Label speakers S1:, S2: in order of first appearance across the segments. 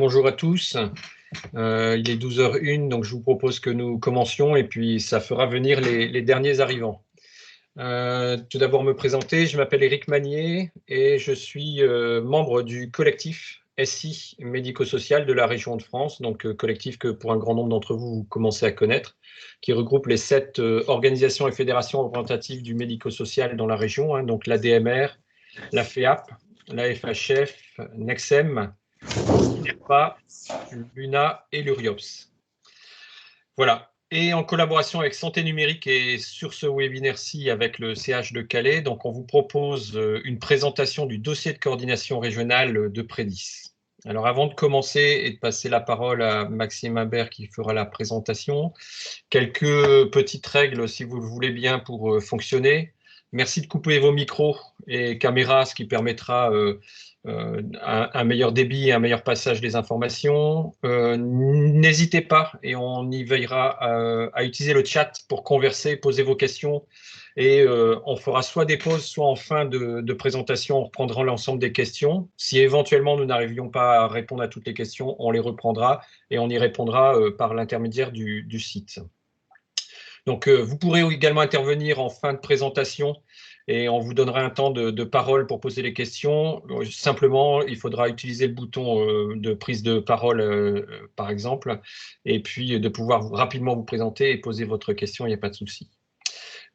S1: Bonjour à tous, il est 12h01, donc je vous propose que nous commencions et puis ça fera venir les derniers arrivants. Tout d'abord me présenter, je m'appelle Éric Magnier et je suis membre du collectif SI médico-social de la région de France, donc collectif que pour un grand nombre d'entre vous, vous commencez à connaître, qui regroupe les 7 organisations et fédérations représentatives du médico-social dans la région, donc l'ADMR, la FEAP, la FHF, NEXEM, l'INERPA, l'UNA et l'URIOPS. Voilà. Et en collaboration avec Santé Numérique et sur ce webinaire-ci avec le CH de Calais, donc on vous propose une présentation du dossier de coordination régionale de Prédis. Alors avant de commencer et de passer la parole à Maxime Imbert qui fera la présentation, quelques petites règles si vous le voulez bien pour fonctionner. Merci de couper vos micros et caméras, ce qui permettra un meilleur débit et un meilleur passage des informations. N'hésitez pas, et on y veillera, à utiliser le chat pour converser, poser vos questions. Et on fera soit des pauses, soit en fin de présentation, on reprendra l'ensemble des questions. Si éventuellement nous n'arrivions pas à répondre à toutes les questions, on les reprendra et on y répondra par l'intermédiaire du site. Donc, vous pourrez également intervenir en fin de présentation et on vous donnera un temps de parole pour poser les questions. Simplement, il faudra utiliser le bouton de prise de parole, par exemple, et puis de pouvoir rapidement vous présenter et poser votre question, il n'y a pas de souci.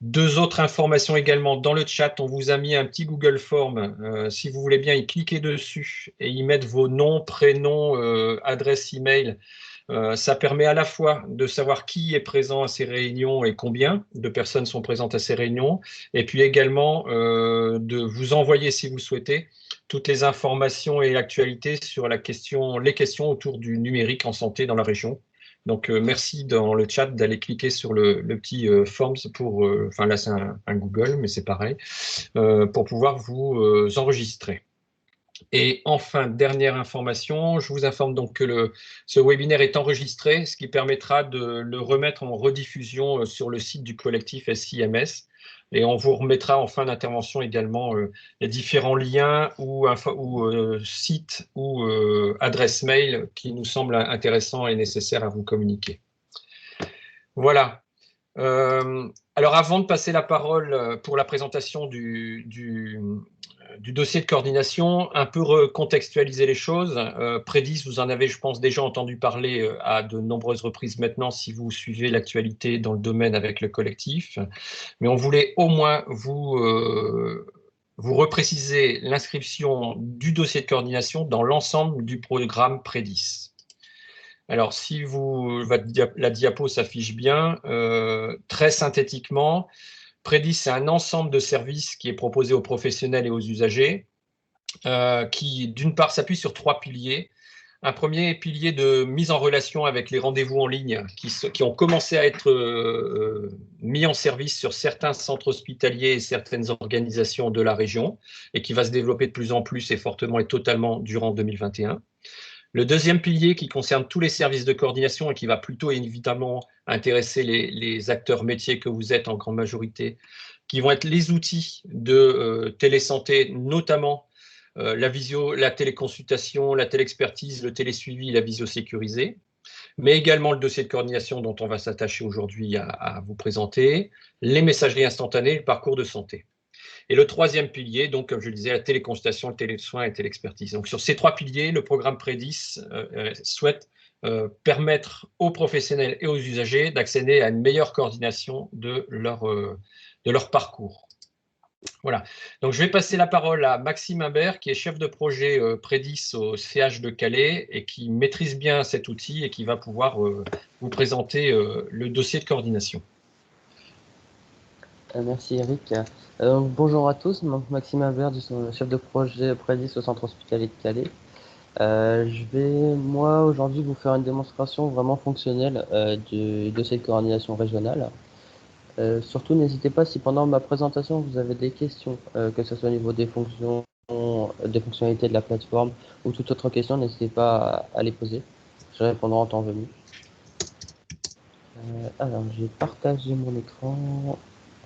S1: Deux autres informations également dans le chat, on vous a mis un petit Google Form. Si vous voulez bien y cliquer dessus et y mettre vos noms, prénoms, adresse email. Ça permet à la fois de savoir qui est présent à ces réunions et combien de personnes sont présentes à ces réunions, et puis également de vous envoyer, si vous souhaitez, toutes les informations et l'actualité sur les questions autour du numérique en santé dans la région. Donc, merci dans le chat d'aller cliquer sur le petit Forms pour, enfin là c'est un Google, mais c'est pareil, pour pouvoir vous enregistrer. Et enfin, dernière information, je vous informe donc que ce webinaire est enregistré, ce qui permettra de le remettre en rediffusion sur le site du collectif SIMS. Et on vous remettra en fin d'intervention également les différents liens ou sites ou adresses mail qui nous semblent intéressants et nécessaires à vous communiquer. Voilà. Alors avant de passer la parole pour la présentation du dossier de coordination, un peu recontextualiser les choses. Prédis, vous en avez, je pense, déjà entendu parler à de nombreuses reprises maintenant si vous suivez l'actualité dans le domaine avec le collectif. Mais on voulait au moins vous repréciser l'inscription du dossier de coordination dans l'ensemble du programme Prédis. Alors, si la diapo s'affiche bien, très synthétiquement, Prédis, c'est un ensemble de services qui est proposé aux professionnels et aux usagers, qui, d'une part, s'appuie sur 3 piliers. Un premier pilier de mise en relation avec les rendez-vous en ligne qui ont commencé à être mis en service sur certains centres hospitaliers et certaines organisations de la région et qui va se développer de plus en plus et fortement et totalement durant 2021. Le deuxième pilier qui concerne tous les services de coordination et qui va plutôt évidemment intéresser les acteurs métiers que vous êtes en grande majorité, qui vont être les outils de télésanté, notamment la téléconsultation, la téléexpertise, le télésuivi, la visio sécurisée, mais également le dossier de coordination dont on va s'attacher aujourd'hui à vous présenter, les messageries instantanées, le parcours de santé. Et le troisième pilier, donc, comme je le disais, la téléconsultation, le télésoin et l'expertise. Donc, sur ces 3 piliers, le programme Prédis souhaite permettre aux professionnels et aux usagers d'accéder à une meilleure coordination de leur parcours. Voilà. Donc, je vais passer la parole à Maxime Imbert, qui est chef de projet Prédis au CH de Calais et qui maîtrise bien cet outil et qui va pouvoir vous présenter le dossier de coordination.
S2: Merci Eric. Bonjour à tous, Maxime Imbert, chef de projet Prédis au centre hospitalier de Calais. Je vais, moi, aujourd'hui, vous faire une démonstration vraiment fonctionnelle du dossier de coordination régionale. Surtout, n'hésitez pas si pendant ma présentation vous avez des questions, que ce soit au niveau des fonctionnalités de la plateforme ou toute autre question, n'hésitez pas à les poser. Je répondrai en temps venu. Alors, j'ai partagé mon écran.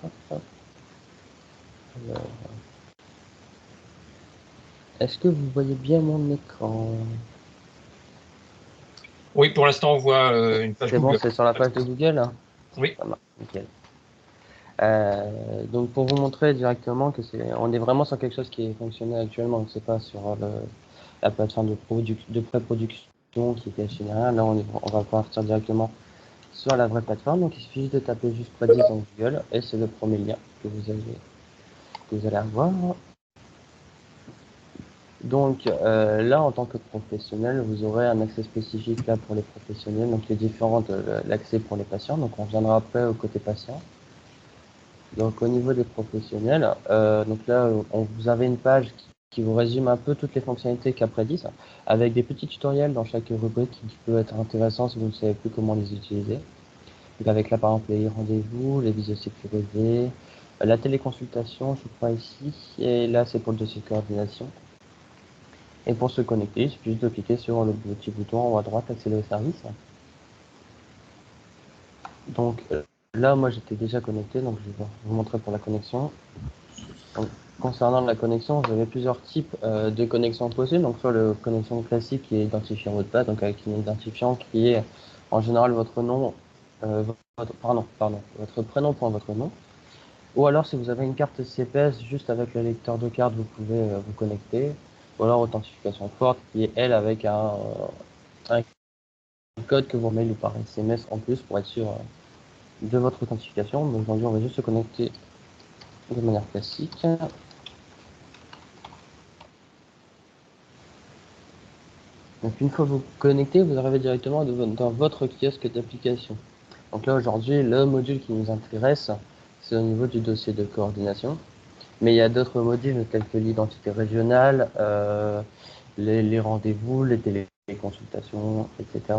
S2: Hop, hop. Alors, est-ce que vous voyez bien mon écran?
S1: Oui, pour l'instant, on voit une page
S2: C'est bon,
S1: Google.
S2: c'est sur la page de Google, hein?
S1: Oui,
S2: Ça marche, nickel. Donc pour vous montrer directement que on est vraiment sur quelque chose qui est fonctionnel actuellement, c'est pas sur la plateforme de pré-production qui était chez rien. Là, on va partir directement sur la vraie plateforme. Donc il suffit juste de taper juste Predis dans Google et c'est le premier lien que vous allez avoir. Donc là, en tant que professionnel, vous aurez un accès spécifique là pour les professionnels, donc les différentes l'accès pour les patients. Donc on reviendra après au côté patient. Donc au niveau des professionnels, donc là, vous avez une page qui vous résume un peu toutes les fonctionnalités qu'Après10, avec des petits tutoriels dans chaque rubrique qui peut être intéressant si vous ne savez plus comment les utiliser. Donc avec là, par exemple, les rendez-vous, les visios sécurisées, la téléconsultation, je crois ici, et là, c'est pour le dossier de coordination. Et pour se connecter, il suffit juste de cliquer sur le petit bouton en haut à droite, accéder au service. Donc là, moi, j'étais déjà connecté, donc je vais vous montrer pour la connexion. Donc, concernant la connexion, vous avez plusieurs types de connexions possibles. Donc, soit la connexion classique qui est identifiant mot de passe, donc avec un identifiant qui est en général votre nom, votre prénom pour votre nom. Ou alors, si vous avez une carte CPS, juste avec le lecteur de carte, vous pouvez vous connecter. Ou alors, authentification forte qui est elle avec un code que vous mailez par SMS en plus pour être sûr de votre authentification. Donc, aujourd'hui, on va juste se connecter de manière classique. Donc une fois vous connecté, vous arrivez directement dans votre kiosque d'application. Donc là aujourd'hui, le module qui nous intéresse, c'est au niveau du dossier de coordination. Mais il y a d'autres modules tels que l'identité régionale, les rendez-vous, les téléconsultations, etc.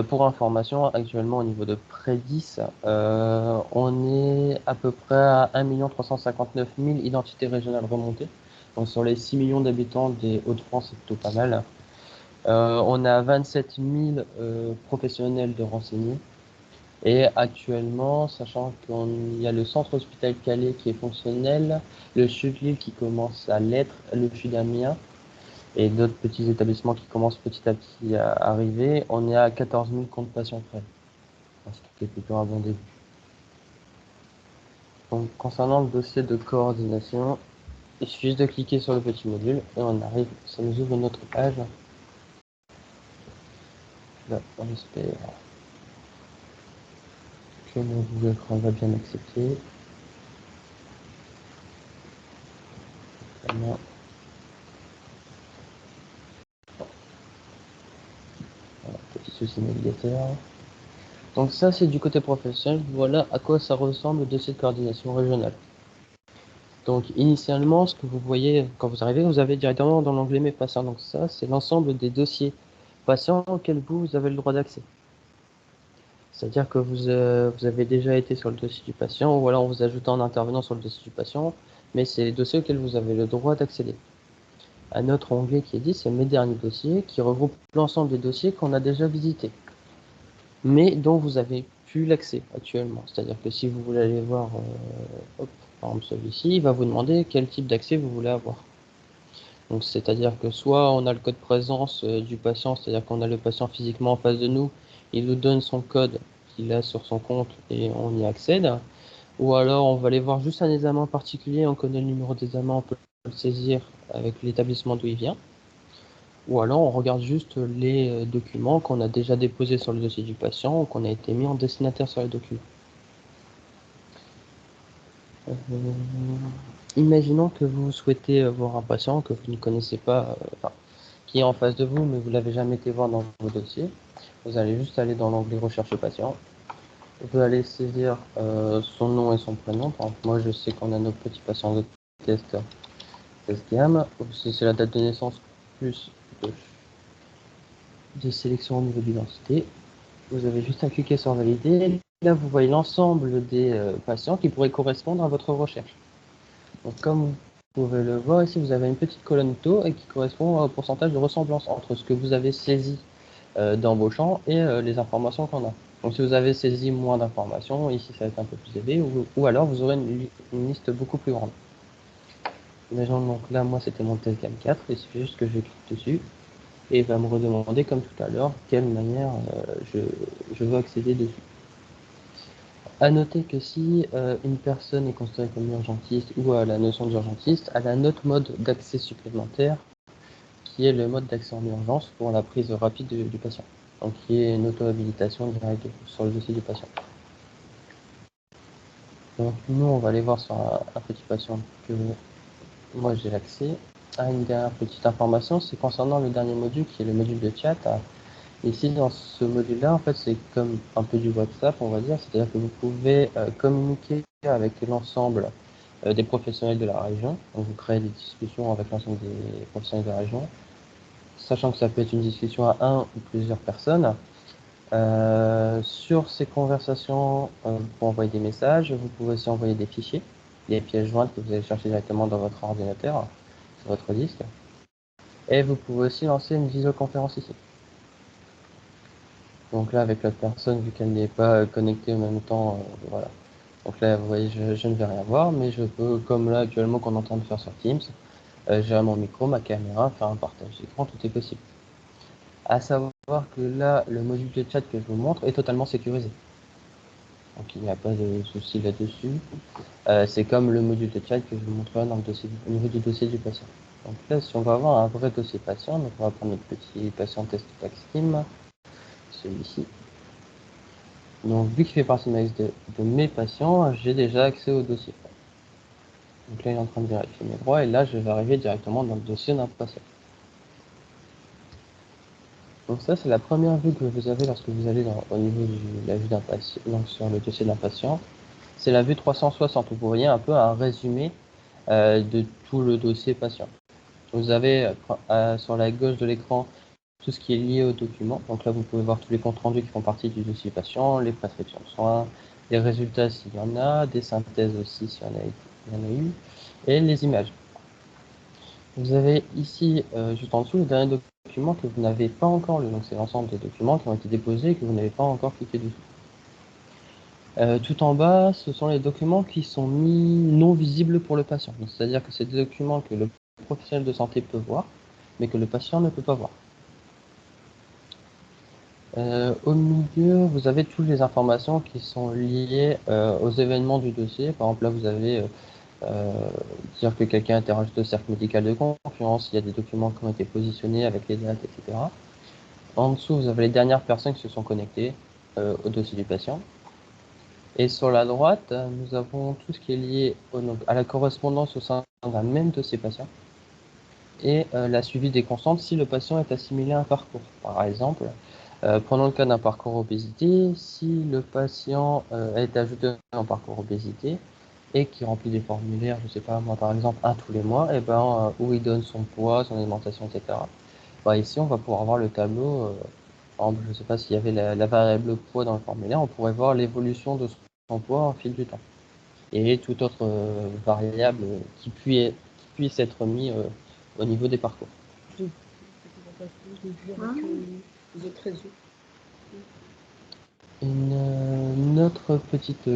S2: Pour information, actuellement au niveau de Prédis, on est à peu près à 1 359 000 identités régionales remontées. Donc sur les 6 millions d'habitants des Hauts-de-France, c'est plutôt pas mal. On a 27 000 professionnels de renseignés. Et actuellement, sachant qu'il y a le centre hospitalier de Calais qui est fonctionnel, le CHU qui commence à l'être, le CHU d'Amiens et d'autres petits établissements qui commencent petit à petit à arriver, on est à 14 000 comptes patients prêts. Ce qui est plutôt un bon début. Donc, concernant le dossier de coordination, il suffit juste de cliquer sur le petit module et on arrive, ça nous ouvre notre page. Là, on espère que mon Google Chrome va bien accepter. Voilà. Petit souci navigateur. Donc ça, c'est du côté professionnel. Voilà à quoi ça ressemble le dossier de coordination régionale. Donc initialement, ce que vous voyez quand vous arrivez, vous avez directement dans l'onglet Mes patients. Donc ça, c'est l'ensemble des dossiers patients auxquels vous avez le droit d'accès. C'est-à-dire que vous avez déjà été sur le dossier du patient, ou alors on vous ajoute en intervenant sur le dossier du patient, mais c'est les dossiers auxquels vous avez le droit d'accéder. Un autre onglet qui est dit, c'est Mes derniers dossiers, qui regroupe l'ensemble des dossiers qu'on a déjà visités, mais dont vous avez plus l'accès actuellement. C'est-à-dire que si vous voulez aller voir, par exemple celui-ci, il va vous demander quel type d'accès vous voulez avoir. Donc c'est-à-dire que soit on a le code présence du patient, c'est-à-dire qu'on a le patient physiquement en face de nous, il nous donne son code qu'il a sur son compte et on y accède. Ou alors on va aller voir juste un examen particulier, on connaît le numéro d'examen, on peut le saisir avec l'établissement d'où il vient. Ou alors on regarde juste les documents qu'on a déjà déposés sur le dossier du patient ou qu'on a été mis en destinataire sur les documents. Imaginons que vous souhaitez voir un patient que vous ne connaissez pas, qui est en face de vous, mais vous l'avez jamais été voir dans vos dossiers. Vous allez juste aller dans l'onglet Recherche patient. Vous allez saisir son nom et son prénom. Par exemple, moi, je sais qu'on a nos petits patients de test gamme. C'est la date de naissance plus de sélection au niveau d'identité. Vous avez juste à cliquer sur valider. Là, vous voyez l'ensemble des patients qui pourraient correspondre à votre recherche. Donc, comme vous pouvez le voir ici, vous avez une petite colonne taux et qui correspond au pourcentage de ressemblance entre ce que vous avez saisi dans vos champs et les informations qu'on a. Donc, si vous avez saisi moins d'informations, ici ça va être un peu plus élevé, ou alors vous aurez une liste beaucoup plus grande. Imaginons donc là, moi c'était mon test gamme 4, il suffit juste que je clique dessus. et il va me redemander, comme tout à l'heure, quelle manière je veux accéder dessus. À noter que si une personne est considérée comme urgentiste ou a la notion d'urgentiste, elle a un autre mode d'accès supplémentaire qui est le mode d'accès en urgence pour la prise rapide du patient, donc qui est une auto-habilitation directe sur le dossier du patient. Donc nous, on va aller voir sur un petit patient que moi j'ai l'accès. Une dernière petite information, c'est concernant le dernier module qui est le module de chat. Ici, dans ce module-là, en fait, c'est comme un peu du WhatsApp, on va dire, c'est-à-dire que vous pouvez communiquer avec l'ensemble des professionnels de la région. Donc, vous créez des discussions avec l'ensemble des professionnels de la région, sachant que ça peut être une discussion à un ou plusieurs personnes. Sur ces conversations, vous pouvez envoyer des messages, vous pouvez aussi envoyer des fichiers, des pièces jointes que vous allez chercher directement dans votre ordinateur, sur votre disque. Et vous pouvez aussi lancer une visioconférence ici. Donc là, avec l'autre personne, vu qu'elle n'est pas connectée en même temps, voilà. Donc là, vous voyez, je ne vais rien voir, mais je peux, comme là actuellement qu'on est en train de faire sur Teams, gérer mon micro, ma caméra, faire un partage d'écran, tout est possible. À savoir que là, le module de chat que je vous montre est totalement sécurisé. Donc il n'y a pas de souci là-dessus. C'est comme le module de chat que je vous montrerai dans le dossier, au niveau du dossier du patient. Donc là, si on va avoir un vrai dossier patient, donc on va prendre notre petit patient test Paxim, celui-ci. Donc, vu qu'il fait partie de ma liste de mes patients, j'ai déjà accès au dossier. Donc là, il est en train de vérifier mes droits et là, je vais arriver directement dans le dossier d'un patient. Donc ça, c'est la première vue que vous avez lorsque vous allez au niveau de la vue d'un patient, donc sur le dossier d'un patient. C'est la vue 360 où vous voyez un peu un résumé de tout le dossier patient. Vous avez sur la gauche de l'écran tout ce qui est lié au document. Donc là, vous pouvez voir tous les comptes rendus qui font partie du dossier patient, les prescriptions de soins, les résultats s'il y en a, des synthèses aussi s'il y en a eu, et les images. Vous avez ici, juste en dessous, le dernier document que vous n'avez pas encore lu. Donc c'est l'ensemble des documents qui ont été déposés et que vous n'avez pas encore cliqué dessus. Tout en bas, ce sont les documents qui sont mis non visibles pour le patient. C'est-à-dire que c'est des documents que le professionnel de santé peut voir, mais que le patient ne peut pas voir. Au milieu, vous avez toutes les informations qui sont liées aux événements du dossier. Par exemple, là, vous avez dire que quelqu'un interroge le cercle médical de confiance, il y a des documents qui ont été positionnés avec les dates, etc. En dessous, vous avez les dernières personnes qui se sont connectées au dossier du patient. Et sur la droite, nous avons tout ce qui est lié à la correspondance au sein d'un même dossier patient et la suivi des constantes si le patient est assimilé à un parcours. Par exemple, prenons le cas d'un parcours obésité. Si le patient a été ajouté en parcours obésité et qui remplit des formulaires, je ne sais pas moi par exemple un tous les mois, et où il donne son poids, son alimentation, etc. Ici on va pouvoir voir le tableau. Par exemple, je ne sais pas s'il y avait la variable poids dans le formulaire, on pourrait voir l'évolution de son poids au fil du temps et toute autre variable qui puisse être mis au niveau des parcours. Une autre petite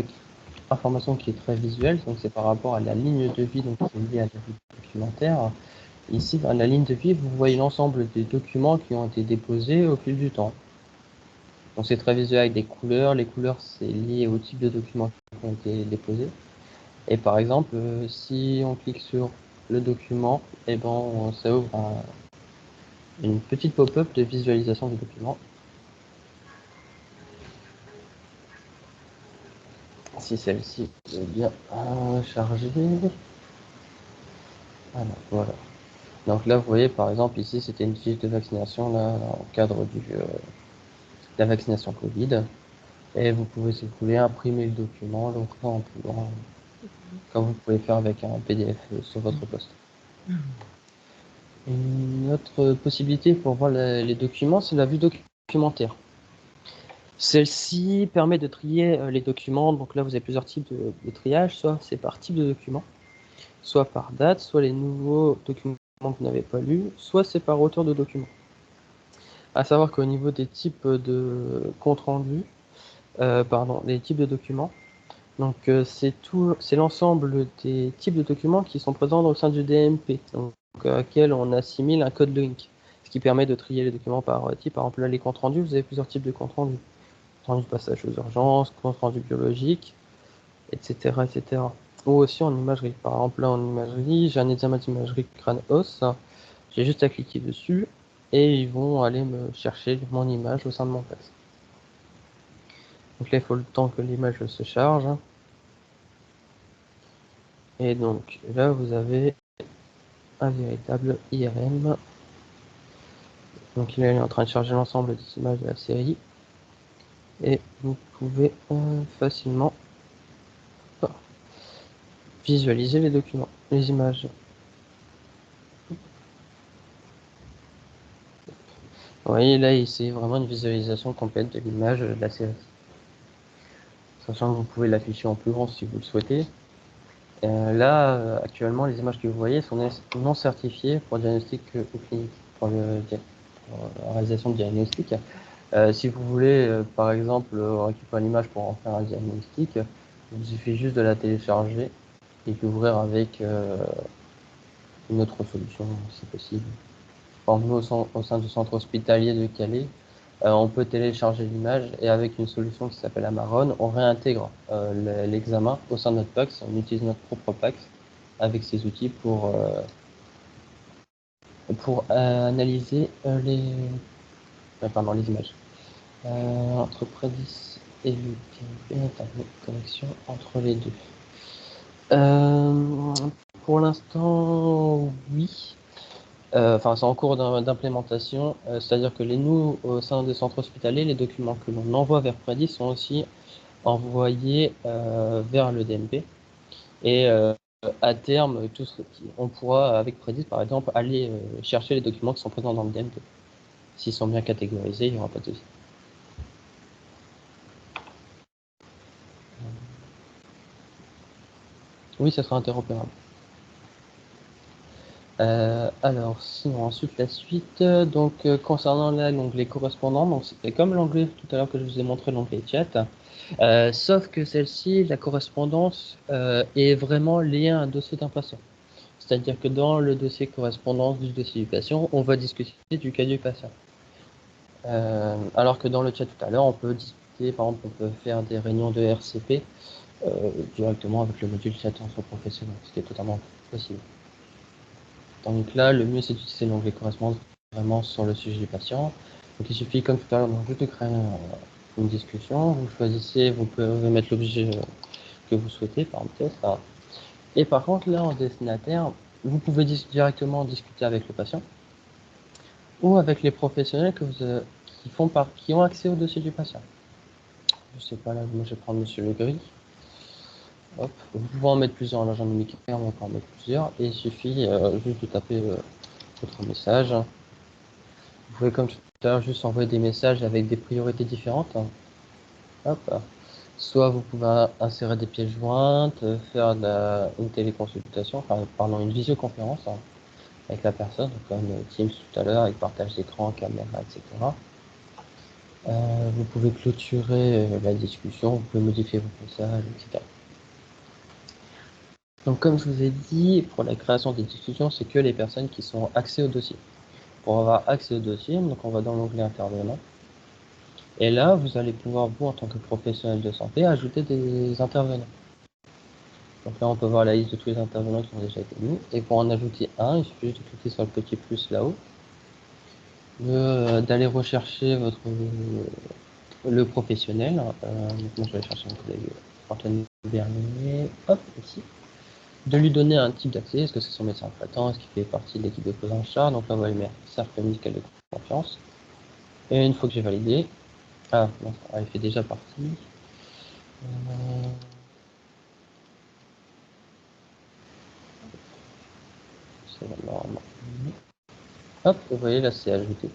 S2: information qui est très visuelle, donc c'est par rapport à la ligne de vie, donc qui est liée à la vie documentaire. Ici, dans la ligne de vie, vous voyez l'ensemble des documents qui ont été déposés au fil du temps. Donc c'est très visuel avec des couleurs. Les couleurs, c'est lié au type de documents qui ont été déposés. Et par exemple, si on clique sur le document, ça ouvre une petite pop-up de visualisation du document. Si celle-ci est bien chargée. Voilà. Donc là, vous voyez, par exemple, ici, c'était une fiche de vaccination là, en cadre de la vaccination Covid. Et vous pouvez, si vous voulez, imprimer le document, l'ouvrir en plus grand, comme vous pouvez faire avec un PDF sur votre poste. Une autre possibilité pour voir les documents, c'est la vue documentaire. Celle-ci permet de trier les documents. Donc là, vous avez plusieurs types de triage. Soit c'est par type de document, soit par date, soit les nouveaux documents que vous n'avez pas lus, soit c'est par auteur de document. À savoir qu'au niveau des types de compte rendu, des types de documents, donc c'est l'ensemble des types de documents qui sont présents au sein du DMP, donc à laquelle on assimile un code link. Ce qui permet de trier les documents par type. Par exemple, là, les comptes rendus, vous avez plusieurs types de comptes rendus. Compte rendu passage aux urgences, compte rendu biologique, etc., etc. Ou aussi en imagerie. Par exemple, là, en imagerie, j'ai un examen d'imagerie crâne-os. J'ai juste à cliquer dessus et ils vont aller me chercher mon image au sein de mon PACS. Donc là, il faut le temps que l'image se charge. Et donc là, vous avez un véritable IRM. Donc il est en train de charger l'ensemble des images de la série. Et vous pouvez facilement visualiser les documents, les images. Vous voyez là, c'est vraiment une visualisation complète de l'image de la série. Sachant que vous pouvez l'afficher en plus grand si vous le souhaitez. Là, actuellement, les images que vous voyez sont non certifiées pour diagnostic ou clinique, pour la réalisation de diagnostic. Si vous voulez, par exemple, récupérer l'image pour en faire un diagnostic, il vous suffit juste de la télécharger et d'ouvrir avec une autre solution, si possible. Par exemple, nous, au sein du centre hospitalier de Calais, on peut télécharger l'image et avec une solution qui s'appelle Amaron, on réintègre l'examen au sein de notre PACS. On utilise notre propre PACS avec ces outils pour analyser les images. Entre Predis et l'UTMP, une connexion entre les deux. Pour l'instant, oui. Enfin, c'est en cours d'implémentation, c'est-à-dire que nous, au sein des centres hospitaliers, les documents que l'on envoie vers Predis sont aussi envoyés vers le DMP. Et à terme, on pourra, avec Predis, par exemple, aller chercher les documents qui sont présents dans le DMP. S'ils sont bien catégorisés, il n'y aura pas de souci. Oui, ça sera interopérable. Alors, sinon, ensuite, la suite. Donc, concernant l'onglet correspondant, donc c'était comme l'onglet tout à l'heure que je vous ai montré, l'onglet chat. Sauf que celle-ci, la correspondance, est vraiment liée à un dossier d'un patient. C'est-à-dire que dans le dossier correspondance du dossier du patient, on va discuter du cas du patient. Alors que dans le chat tout à l'heure, on peut discuter, par exemple, on peut faire des réunions de RCP directement avec le module chat entre professionnels, ce qui est totalement possible. Donc là, le mieux c'est d'utiliser l'onglet correspondance vraiment sur le sujet du patient. Donc il suffit, comme tout à l'heure, juste de créer une discussion. Vous choisissez, vous pouvez mettre l'objet que vous souhaitez, par exemple test. Et par contre, là, en destinataire, vous pouvez directement discuter avec le patient ou avec les professionnels qui ont accès au dossier du patient. Je sais pas, là, moi je vais prendre Monsieur Legris. Hop, vous pouvez en mettre plusieurs, là j'en ai mis qu'un, on peut en mettre plusieurs, et il suffit juste de taper votre message. Vous pouvez, comme tout à l'heure, juste envoyer des messages avec des priorités différentes. Hop. Soit vous pouvez insérer des pièces jointes, faire une téléconsultation, enfin, pardon, une visioconférence avec la personne, comme Teams tout à l'heure, avec partage d'écran, caméra, etc. Vous pouvez clôturer la discussion, vous pouvez modifier vos messages, etc. Donc comme je vous ai dit, pour la création des discussions, c'est que les personnes qui sont accès au dossier. Pour avoir accès au dossier, donc on va dans l'onglet intervenant. Et là, vous allez pouvoir, vous, en tant que professionnel de santé, ajouter des intervenants. Donc là, on peut voir la liste de tous les intervenants qui ont déjà été mis. Et pour en ajouter un, il suffit juste de cliquer sur le petit plus là-haut, d'aller rechercher le professionnel. Maintenant, je vais chercher mon collègue Antoine Bernier. Hop, ici. De lui donner un type d'accès. Est-ce que c'est son médecin traitant? Est-ce qu'il fait partie de l'équipe de prise en charge? Donc là, on va aller mettre cercle médical de confiance. Et une fois que j'ai validé, ah, non, il fait déjà partie. C'est normalement. Hop, vous voyez là, c'est ajouté.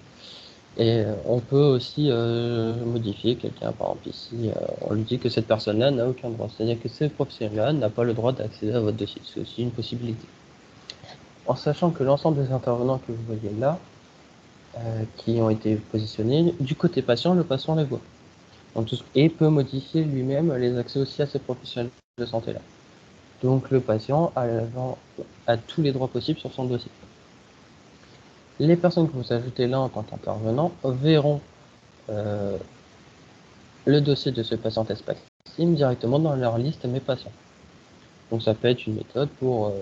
S2: Et on peut aussi modifier quelqu'un, par exemple ici, on lui dit que cette personne-là n'a aucun droit. C'est-à-dire que ce professionnel-là n'a pas le droit d'accéder à votre dossier. C'est aussi une possibilité. En sachant que l'ensemble des intervenants que vous voyez là, qui ont été positionnés, du côté patient, le patient les voit. Donc, et peut modifier lui-même les accès aussi à ces professionnels de santé-là. Donc le patient a tous les droits possibles sur son dossier. Les personnes que vous ajoutez là en tant qu'intervenant verront le dossier de ce patient test Maxime directement dans leur liste Mes patients. Donc ça peut être une méthode pour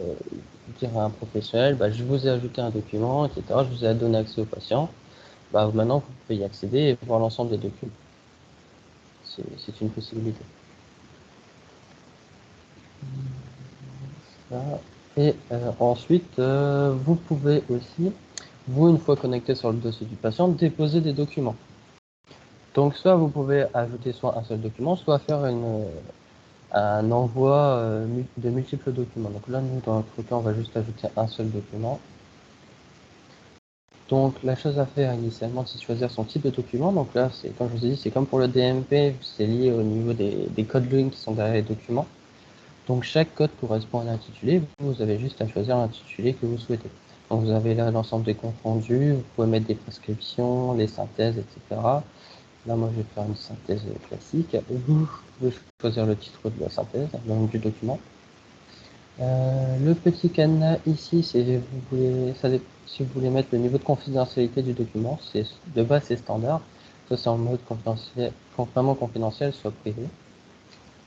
S2: dire à un professionnel, bah, je vous ai ajouté un document, etc. Je vous ai donné accès au patient. Bah, maintenant, vous pouvez y accéder et voir l'ensemble des documents. C'est une possibilité. Et ensuite, vous pouvez aussi, vous, une fois connecté sur le dossier du patient, déposer des documents. Donc, soit vous pouvez ajouter soit un seul document, soit faire un envoi de multiples documents. Donc là, nous, dans notre cas, on va juste ajouter un seul document. Donc, la chose à faire initialement, c'est choisir son type de document. Donc là, comme je vous ai dit, c'est comme pour le DMP, c'est lié au niveau des codes lignes qui sont derrière les documents. Donc chaque code correspond à l'intitulé, vous avez juste à choisir l'intitulé que vous souhaitez. Donc vous avez là l'ensemble des comptes rendus, vous pouvez mettre des prescriptions, les synthèses, etc. Là moi je vais faire une synthèse classique. Vous pouvez choisir le titre de la synthèse, le nom du document. Le petit cadenas ici, si vous voulez mettre le niveau de confidentialité du document, de base c'est standard, soit c'est en mode confidentiel, vraiment confidentiel, soit privé.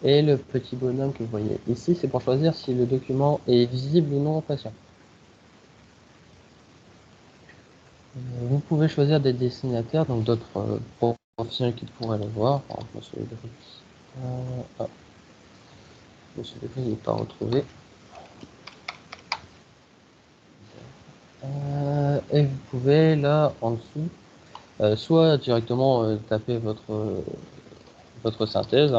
S2: Et le petit bonhomme que vous voyez ici, c'est pour choisir si le document est visible ou non au patient. Vous pouvez choisir des destinataires, donc d'autres professionnels qui pourraient le voir. Par exemple, Monsieur Lebris. Monsieur Lebris n'est pas retrouvé. Et vous pouvez là en dessous, soit directement taper votre synthèse,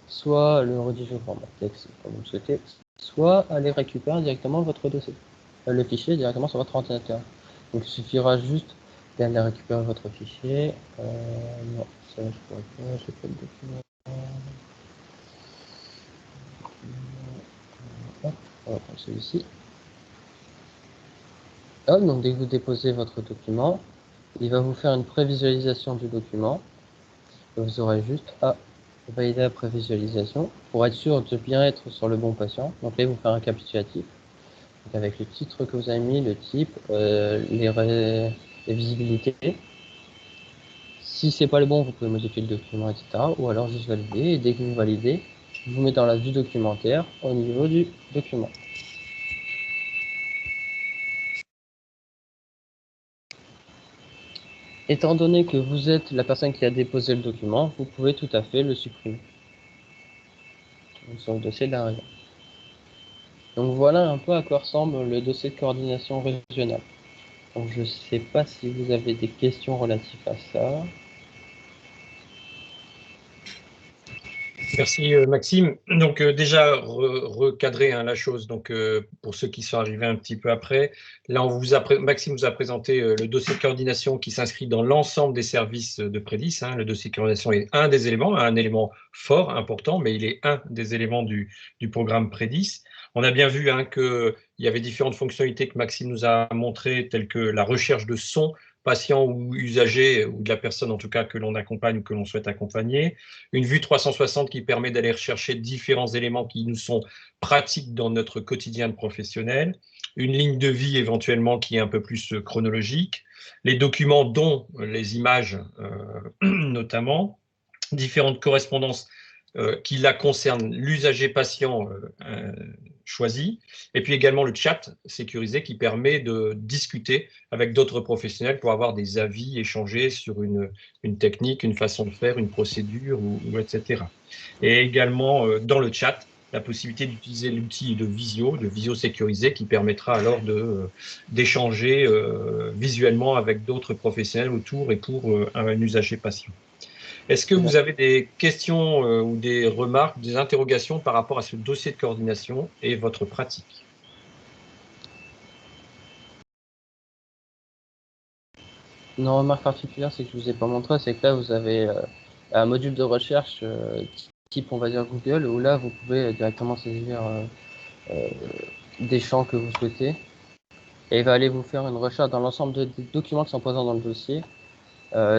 S2: soit le rédiger au format texte comme vous le souhaitez, soit aller récupérer directement votre dossier, le fichier directement sur votre ordinateur. Donc il suffira juste d'aller récupérer votre fichier. Non, ça je pourrais pas, j'ai pas de document. Hop, on va prendre celui-ci. Hop, donc dès que vous déposez votre document, il va vous faire une prévisualisation du document. Vous aurez juste à valider la prévisualisation pour être sûr de bien être sur le bon patient. Donc là, il vous fait un récapitulatif. Donc avec le titre que vous avez mis, le type, les visibilités. Si c'est pas le bon, vous pouvez modifier le document, etc. Ou alors juste valider. Et dès que vous validez, vous mettez dans la vue documentaire au niveau du document. Étant donné que vous êtes la personne qui a déposé le document, vous pouvez tout à fait le supprimer sur le dossier de la région. Donc voilà un peu à quoi ressemble le dossier de coordination régionale. Donc je ne sais pas si vous avez des questions relatives à ça.
S1: Merci Maxime. Donc déjà recadrer la chose. Donc pour ceux qui sont arrivés un petit peu après, là Maxime vous a présenté le dossier de coordination qui s'inscrit dans l'ensemble des services de Prédis. Le dossier de coordination est un des éléments, un élément fort, important, mais il est un des éléments du programme Prédis. On a bien vu qu'il y avait différentes fonctionnalités que Maxime nous a montrées, telles que la recherche de son patient ou usager, ou de la personne en tout cas que l'on accompagne ou que l'on souhaite accompagner, une vue 360 qui permet d'aller rechercher différents éléments qui nous sont pratiques dans notre quotidien de professionnel, une ligne de vie éventuellement qui est un peu plus chronologique, les documents dont les images notamment, différentes correspondances qui la concernent l'usager patient choisi, et puis également le chat sécurisé qui permet de discuter avec d'autres professionnels pour avoir des avis échangés sur une technique, une façon de faire, une procédure, ou etc. Et également dans le chat, la possibilité d'utiliser l'outil de visio sécurisé qui permettra alors d'échanger visuellement avec d'autres professionnels autour et pour un usager patient. Est-ce que vous avez des questions ou des remarques, des interrogations par rapport à ce dossier de coordination et votre pratique?
S2: Une remarque particulière, c'est que je ne vous ai pas montré, c'est que là, vous avez un module de recherche type, on va dire, Google, où là, vous pouvez directement saisir des champs que vous souhaitez. Et il va aller vous faire une recherche dans l'ensemble des documents qui sont présents dans le dossier.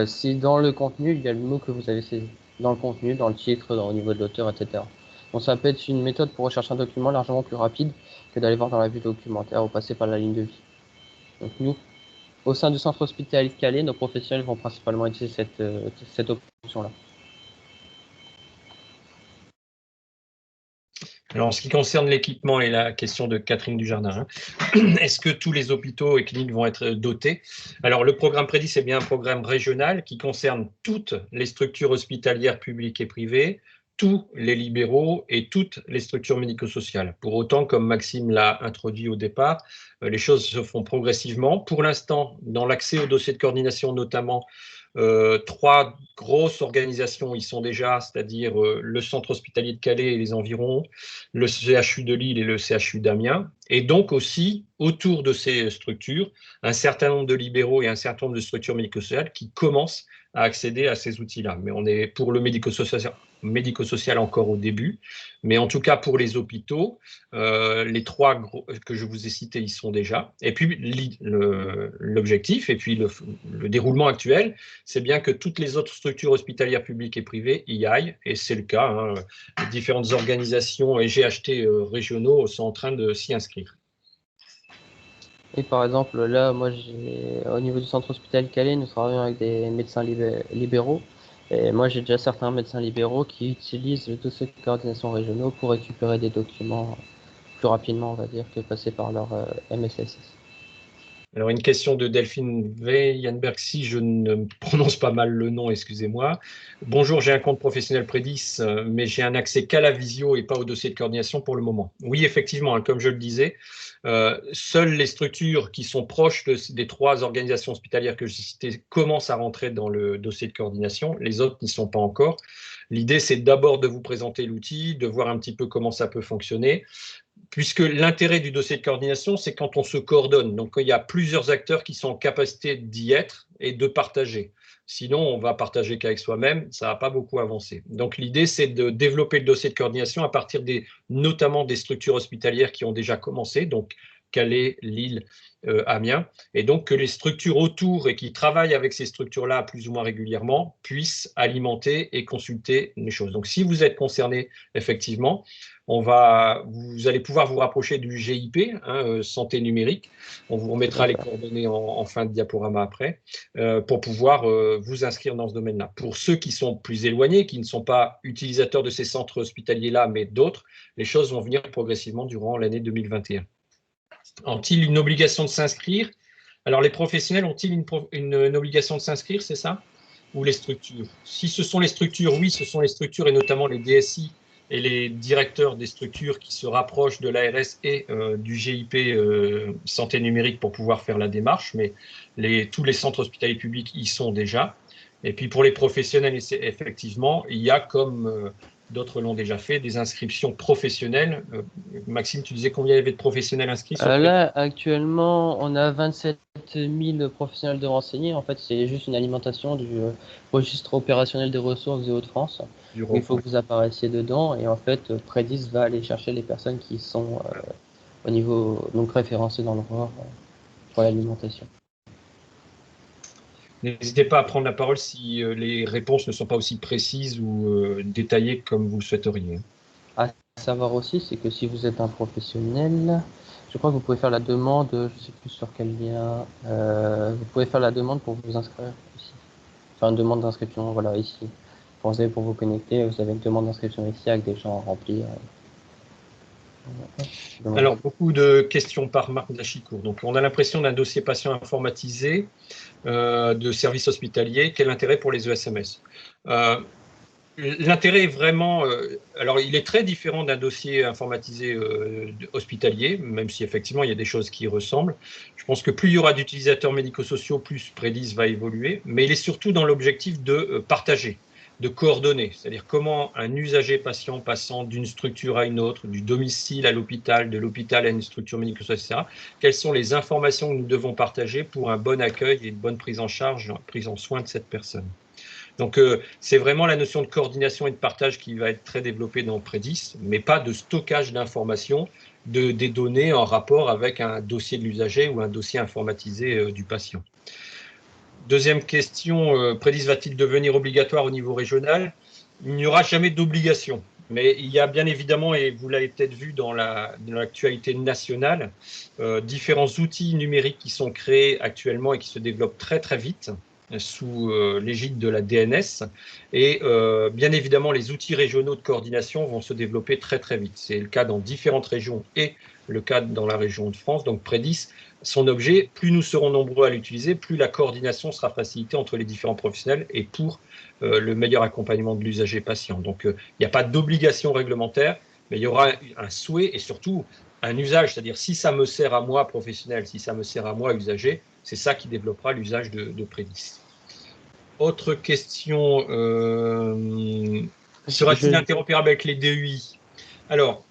S2: Si dans le contenu, il y a le mot que vous avez saisi, dans le contenu, dans le titre, au niveau de l'auteur, etc. Donc ça peut être une méthode pour rechercher un document largement plus rapide que d'aller voir dans la vue documentaire ou passer par la ligne de vie. Donc nous, Au sein du centre hospitalier de Calais, nos professionnels vont principalement utiliser cette option-là.
S1: Alors, en ce qui concerne l'équipement et la question de Catherine Dujardin, hein, est-ce que tous les hôpitaux et cliniques vont être dotés? Alors, le programme Prédis, c'est bien un programme régional qui concerne toutes les structures hospitalières publiques et privées, tous les libéraux et toutes les structures médico-sociales. Pour autant, comme Maxime l'a introduit au départ, les choses se font progressivement. Pour l'instant, dans l'accès au dossier de coordination notamment, 3 grosses organisations y sont déjà, c'est-à-dire le centre hospitalier de Calais et les environs, le CHU de Lille et le CHU d'Amiens, et donc aussi autour de ces structures, un certain nombre de libéraux et un certain nombre de structures médico-sociales qui commencent à accéder à ces outils-là. Mais on est pour le médico-social encore au début, mais en tout cas pour les hôpitaux, les 3 que je vous ai cités y sont déjà. Et puis l'objectif et puis le déroulement actuel, c'est bien que toutes les autres structures hospitalières publiques et privées y aillent, et c'est le cas. Hein. Les différentes organisations et GHT régionaux sont en train de s'y inscrire.
S2: Et par exemple, là, moi, au niveau du centre hospitalier de Calais, nous travaillons avec des médecins libéraux. Et moi, j'ai déjà certains médecins libéraux qui utilisent le dossier de coordination régionaux pour récupérer des documents plus rapidement, on va dire, que passer par leur MSSS.
S1: Alors, une question de Delphine Weyenberg, si je ne prononce pas mal le nom, excusez-moi. Bonjour, j'ai un compte professionnel Prédis, mais j'ai un accès qu'à la visio et pas au dossier de coordination pour le moment. Oui, effectivement, hein, comme je le disais, seules les structures qui sont proches des 3 organisations hospitalières que j'ai citées commencent à rentrer dans le dossier de coordination. Les autres n'y sont pas encore. L'idée, c'est d'abord de vous présenter l'outil, de voir un petit peu comment ça peut fonctionner, puisque l'intérêt du dossier de coordination, c'est quand on se coordonne. Donc, il y a plusieurs acteurs qui sont en capacité d'y être et de partager. Sinon, on va partager qu'avec soi-même, ça va pas beaucoup avancer. Donc, l'idée, c'est de développer le dossier de coordination à partir notamment des structures hospitalières qui ont déjà commencé, donc Calais, Lille, Amiens, et donc que les structures autour et qui travaillent avec ces structures-là plus ou moins régulièrement puissent alimenter et consulter les choses. Donc, si vous êtes concerné, effectivement, vous allez pouvoir vous rapprocher du GIP, hein, santé numérique. On vous remettra les coordonnées en fin de diaporama après, pour pouvoir vous inscrire dans ce domaine-là. Pour ceux qui sont plus éloignés, qui ne sont pas utilisateurs de ces centres hospitaliers-là, mais d'autres, les choses vont venir progressivement durant l'année 2021. Ont-ils une obligation de s'inscrire? Alors, les professionnels ont-ils une obligation de s'inscrire, c'est ça? Ou les structures? Si ce sont les structures, oui, ce sont les structures et notamment les DSI et les directeurs des structures qui se rapprochent de l'ARS et du GIP santé numérique pour pouvoir faire la démarche, mais tous les centres hospitaliers publics y sont déjà. Et puis pour les professionnels, effectivement, il y a comme d'autres l'ont déjà fait, des inscriptions professionnelles. Maxime, tu disais combien il y avait de professionnels inscrits sur
S2: Là, actuellement, on a 27 000 professionnels de renseignés. En fait, c'est juste une alimentation du registre opérationnel des ressources des Hauts-de-France. Il faut que vous apparaissiez dedans. Et en fait, Prédis va aller chercher les personnes qui sont au niveau, donc référencées dans le ROR pour l'alimentation.
S1: N'hésitez pas à prendre la parole si les réponses ne sont pas aussi précises ou détaillées comme vous le souhaiteriez.
S2: À savoir aussi, c'est que si vous êtes un professionnel, je crois que vous pouvez faire la demande, je ne sais plus sur quel lien, vous pouvez faire la demande pour vous inscrire ici. Enfin, une demande d'inscription, voilà, ici. Quand vous avez pour vous connecter, vous avez une demande d'inscription ici avec des gens à remplir.
S1: Alors, beaucoup de questions par Marc Dachicourt. Donc, on a l'impression d'un dossier patient informatisé de service hospitalier. Quel intérêt pour les ESMS? L'intérêt est vraiment, alors il est très différent d'un dossier informatisé hospitalier, même si effectivement il y a des choses qui ressemblent. Je pense que plus il y aura d'utilisateurs médico-sociaux, plus Prédis va évoluer, mais il est surtout dans l'objectif de partager, de coordonner, c'est-à-dire comment un usager patient passant d'une structure à une autre, du domicile à l'hôpital, de l'hôpital à une structure médico-sociale, etc., quelles sont les informations que nous devons partager pour un bon accueil et une bonne prise en charge, prise en soin de cette personne. Donc, c'est vraiment la notion de coordination et de partage qui va être très développée dans Prédis, mais pas de stockage d'informations, des données en rapport avec un dossier de l'usager ou un dossier informatisé du patient. Deuxième question, Prédis va-t-il devenir obligatoire au niveau régional? Il n'y aura jamais d'obligation. Mais il y a bien évidemment, et vous l'avez peut-être vu dans l'actualité nationale, différents outils numériques qui sont créés actuellement et qui se développent très très vite sous l'égide de la DNS. Et bien évidemment, les outils régionaux de coordination vont se développer très très vite. C'est le cas dans différentes régions et le cas dans la région de France. Donc Prédis, son objet, plus nous serons nombreux à l'utiliser, plus la coordination sera facilitée entre les différents professionnels et pour le meilleur accompagnement de l'usager patient. Donc il n'y a pas d'obligation réglementaire, mais il y aura un souhait et surtout un usage, c'est-à-dire si ça me sert à moi professionnel, si ça me sert à moi usager, c'est ça qui développera l'usage de Prédis. Autre question, sera-t-il interopérable avec les DUI? Alors,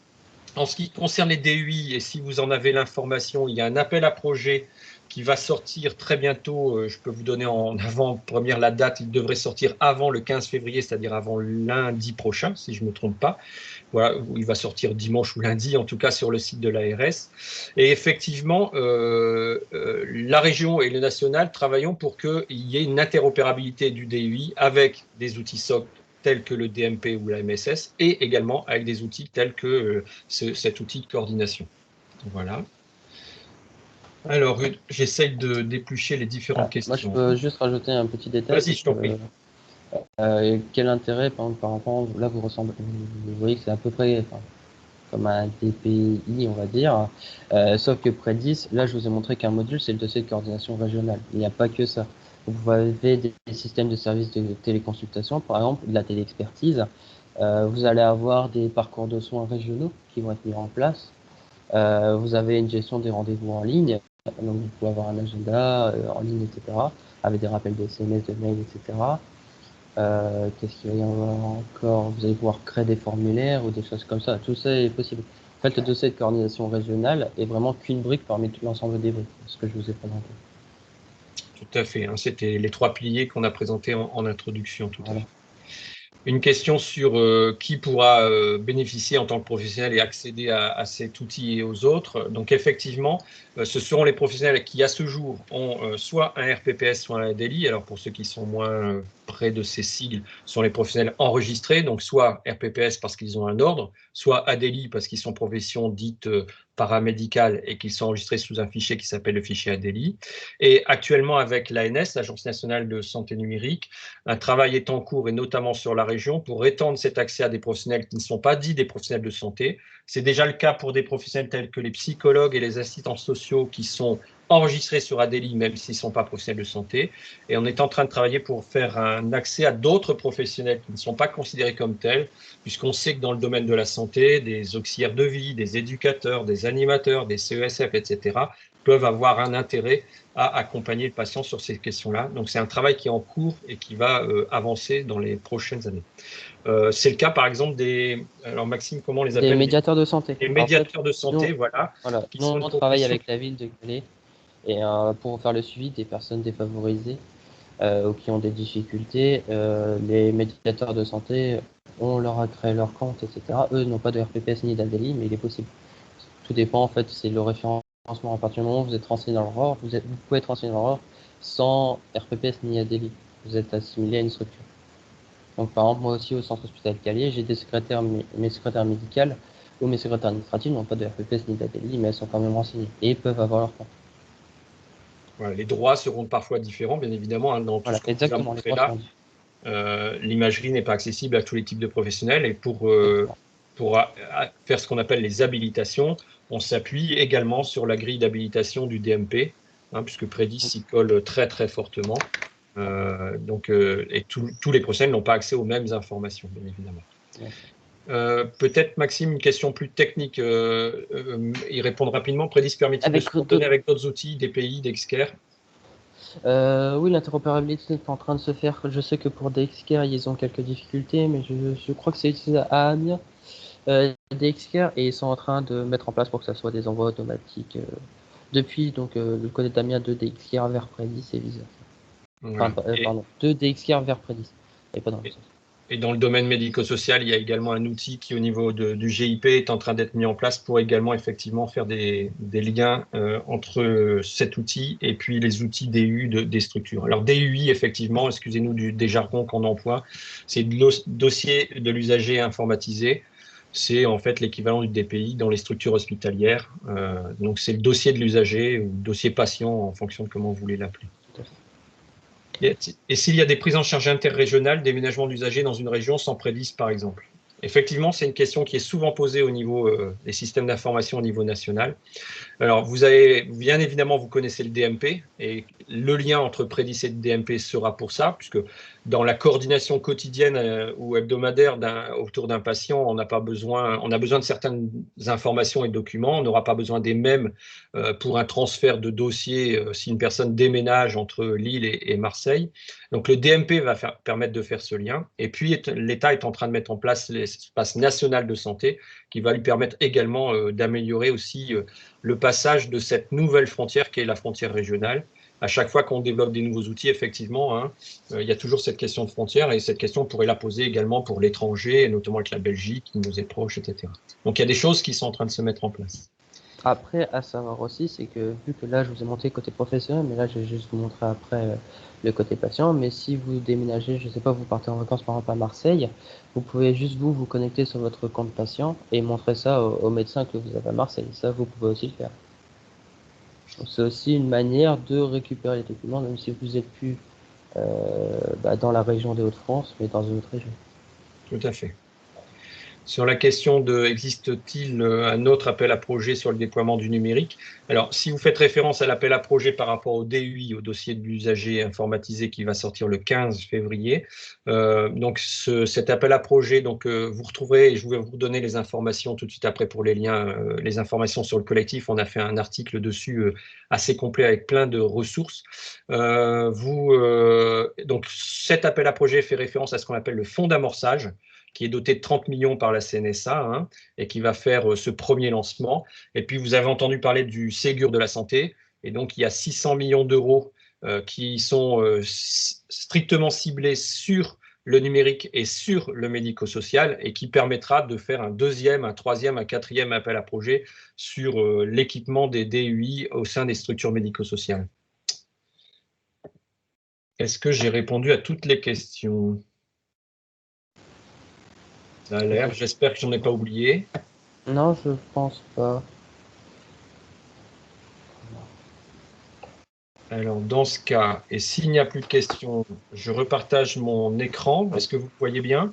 S1: en ce qui concerne les DUI, et si vous en avez l'information, il y a un appel à projet qui va sortir très bientôt. Je peux vous donner en avant-première la date. Il devrait sortir avant le 15 février, c'est-à-dire avant lundi prochain, si je ne me trompe pas. Voilà, il va sortir dimanche ou lundi, en tout cas sur le site de l'ARS. Et effectivement, la région et le national travaillons pour qu'il y ait une interopérabilité du DUI avec des outils SOC tels que le DMP ou la MSS, et également avec des outils tels que cet outil de coordination. Voilà. Alors, j'essaye de d'éplucher les différentes questions.
S2: Moi, je peux juste rajouter un petit détail.
S1: Vas-y, je t'en prie.
S2: Quel intérêt, par exemple, là, vous voyez que c'est à peu près comme un DPI, on va dire, sauf que Prédis, là, je vous ai montré qu'un module, c'est le dossier de coordination régionale. Il n'y a pas que ça. Vous avez des systèmes de services de téléconsultation, par exemple, de la téléexpertise. Vous allez avoir des parcours de soins régionaux qui vont être mis en place. Vous avez une gestion des rendez-vous en ligne, donc vous pouvez avoir un agenda en ligne, etc., avec des rappels de SMS, de mails, etc. Qu'est-ce qu'il va y avoir encore? Vous allez pouvoir créer des formulaires ou des choses comme ça. Tout ça est possible. En fait, le dossier de coordination régionale est vraiment qu'une brique parmi tout l'ensemble des briques, ce que je vous ai présenté.
S1: Tout à fait. Hein, c'était les 3 piliers qu'on a présentés en introduction. Tout à fait. Une question sur qui pourra bénéficier en tant que professionnel et accéder à cet outil et aux autres. Donc effectivement, ce seront les professionnels qui à ce jour ont soit un RPPS, soit un ADELI. Alors pour ceux qui sont moins près de ces sigles, ce sont les professionnels enregistrés, donc soit RPPS parce qu'ils ont un ordre, soit ADELI parce qu'ils sont professions dites paramédicales et qu'ils sont enregistrés sous un fichier qui s'appelle le fichier ADELI. Et actuellement avec l'ANS, l'Agence nationale de santé numérique, un travail est en cours et notamment sur la région pour étendre cet accès à des professionnels qui ne sont pas dits des professionnels de santé. C'est déjà le cas pour des professionnels tels que les psychologues et les assistants sociaux qui sont enregistrés sur ADELI, même s'ils ne sont pas professionnels de santé. Et on est en train de travailler pour faire un accès à d'autres professionnels qui ne sont pas considérés comme tels, puisqu'on sait que dans le domaine de la santé, des auxiliaires de vie, des éducateurs, des animateurs, des CESF, etc., peuvent avoir un intérêt à accompagner le patient sur ces questions-là. Donc, c'est un travail qui est en cours et qui va avancer dans les prochaines années. C'est le cas, par exemple, des... Alors, Maxime, comment on les appelle?
S2: Des médiateurs de santé.
S1: Les médiateurs de santé, voilà.
S2: Nous, on travaille avec la ville de Calais et pour faire le suivi des personnes défavorisées ou qui ont des difficultés, les médiateurs de santé, on leur a créé leur compte, etc. Eux n'ont pas de RPPS ni d'ADELI, mais il est possible. Tout dépend, en fait, c'est le référencement. À partir du moment où vous êtes renseigné dans l'Aurore, vous pouvez être renseigné dans l'Aurore sans RPPS ni ADELI. Vous êtes assimilé à une structure. Donc, par exemple, moi aussi, au centre hospitalier de Calais, j'ai des secrétaires, mes secrétaires médicales ou mes secrétaires administratifs n'ont pas de RPPS ni d'ADELI, mais elles sont quand même renseignées et peuvent avoir leur compte.
S1: Voilà, les droits seront parfois différents, bien évidemment, hein, dans tout ce qu'on vous a montré là. L'imagerie n'est pas accessible à tous les types de professionnels et pour faire ce qu'on appelle les habilitations, on s'appuie également sur la grille d'habilitation du DMP, hein, puisque Prédis s'y colle très très fortement. Et tous les professionnels n'ont pas accès aux mêmes informations, bien évidemment. Peut-être, Maxime, une question plus technique, y répondre rapidement. Prédis permet-il de se coordonner avec d'autres outils, DPI, DXCare?
S2: Oui, l'interopérabilité est en train de se faire. Je sais que pour DXCare, ils ont quelques difficultés, mais je crois que c'est utilisé à Amiens, DXCare, et ils sont en train de mettre en place pour que ça soit des envois automatiques depuis donc, le côté d'Amiens de DXCare vers Prédis et vice versa. Enfin, pardon, de DXCare vers Prédis, et pas dans le sens.
S1: Et dans le domaine médico-social, il y a également un outil qui, au niveau du GIP, est en train d'être mis en place pour également effectivement faire des liens entre cet outil et puis les outils DU des structures. Alors DUI, effectivement, excusez-nous des jargons qu'on emploie, c'est le dossier de l'usager informatisé. C'est en fait l'équivalent du DPI dans les structures hospitalières. Donc c'est le dossier de l'usager ou dossier patient en fonction de comment vous voulez l'appeler. Et s'il y a des prises en charge interrégionales, déménagement d'usagers dans une région sans prédis, par exemple? Effectivement, c'est une question qui est souvent posée au niveau des systèmes d'information au niveau national. Alors, vous avez, bien évidemment, vous connaissez le DMP et le lien entre Prédis et le DMP sera pour ça, puisque dans la coordination quotidienne ou hebdomadaire autour d'un patient, on a besoin de certaines informations et documents. On n'aura pas besoin des mêmes pour un transfert de dossier si une personne déménage entre Lille et Marseille. Donc, le DMP va permettre de faire ce lien. Et puis, l'État est en train de mettre en place l'espace national de santé qui va lui permettre également d'améliorer aussi le passage de cette nouvelle frontière qui est la frontière régionale. À chaque fois qu'on développe des nouveaux outils, effectivement, hein, il y a toujours cette question de frontière et cette question, on pourrait la poser également pour l'étranger, notamment avec la Belgique qui nous est proche, etc. Donc il y a des choses qui sont en train de se mettre en place.
S2: Après, à savoir aussi, c'est que vu que là, je vous ai montré le côté professionnel, mais là, je vais juste vous montrer après le côté patient. Mais si vous déménagez, je sais pas, vous partez en vacances par exemple à Marseille, vous pouvez juste vous connecter sur votre compte patient et montrer ça au médecin que vous avez à Marseille. Ça, vous pouvez aussi le faire. C'est aussi une manière de récupérer les documents, même si vous n'êtes plus dans la région des Hauts-de-France, mais dans une autre région.
S1: Tout à fait. Sur la question de existe-t-il un autre appel à projet sur le déploiement du numérique? Alors, si vous faites référence à l'appel à projet par rapport au DUI, au dossier de l'usager informatisé qui va sortir le 15 février, donc cet appel à projet, donc vous retrouverez, et je vais vous donner les informations tout de suite après pour les liens, les informations sur le collectif. On a fait un article dessus assez complet avec plein de ressources. Donc cet appel à projet fait référence à ce qu'on appelle le fonds d'amorçage, qui est doté de 30 millions par la CNSA hein, et qui va faire ce premier lancement. Et puis, vous avez entendu parler du Ségur de la santé. Et donc, il y a 600 millions d'euros qui sont strictement ciblés sur le numérique et sur le médico-social et qui permettra de faire un deuxième, un troisième, un quatrième appel à projet sur l'équipement des DUI au sein des structures médico-sociales. Est-ce que j'ai répondu à toutes les questions ? Ça a l'air, j'espère que j'en ai pas oublié.
S2: Non, je pense pas.
S1: Alors, dans ce cas, et s'il n'y a plus de questions, je repartage mon écran. Est-ce que vous voyez bien?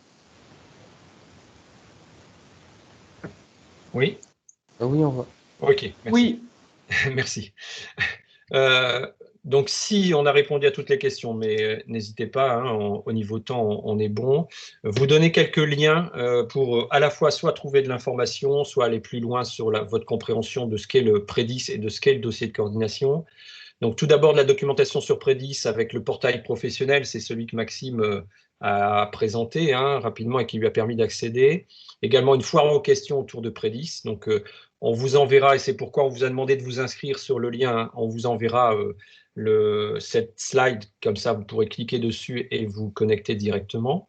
S1: Oui?
S2: Oui, on voit.
S1: Ok, merci.
S3: Oui.
S1: Merci. Donc, si on a répondu à toutes les questions, mais n'hésitez pas, hein, au niveau temps, on est bon. Vous donnez quelques liens pour à la fois soit trouver de l'information, soit aller plus loin sur votre compréhension de ce qu'est le Prédis et de ce qu'est le dossier de coordination. Donc, tout d'abord, de la documentation sur Prédis avec le portail professionnel, c'est celui que Maxime a présenté hein, rapidement et qui lui a permis d'accéder. Également, une foire aux questions autour de Prédis. Donc, on vous enverra, et c'est pourquoi on vous a demandé de vous inscrire sur le lien, hein, on vous enverra cette slide, comme ça vous pourrez cliquer dessus et vous connecter directement.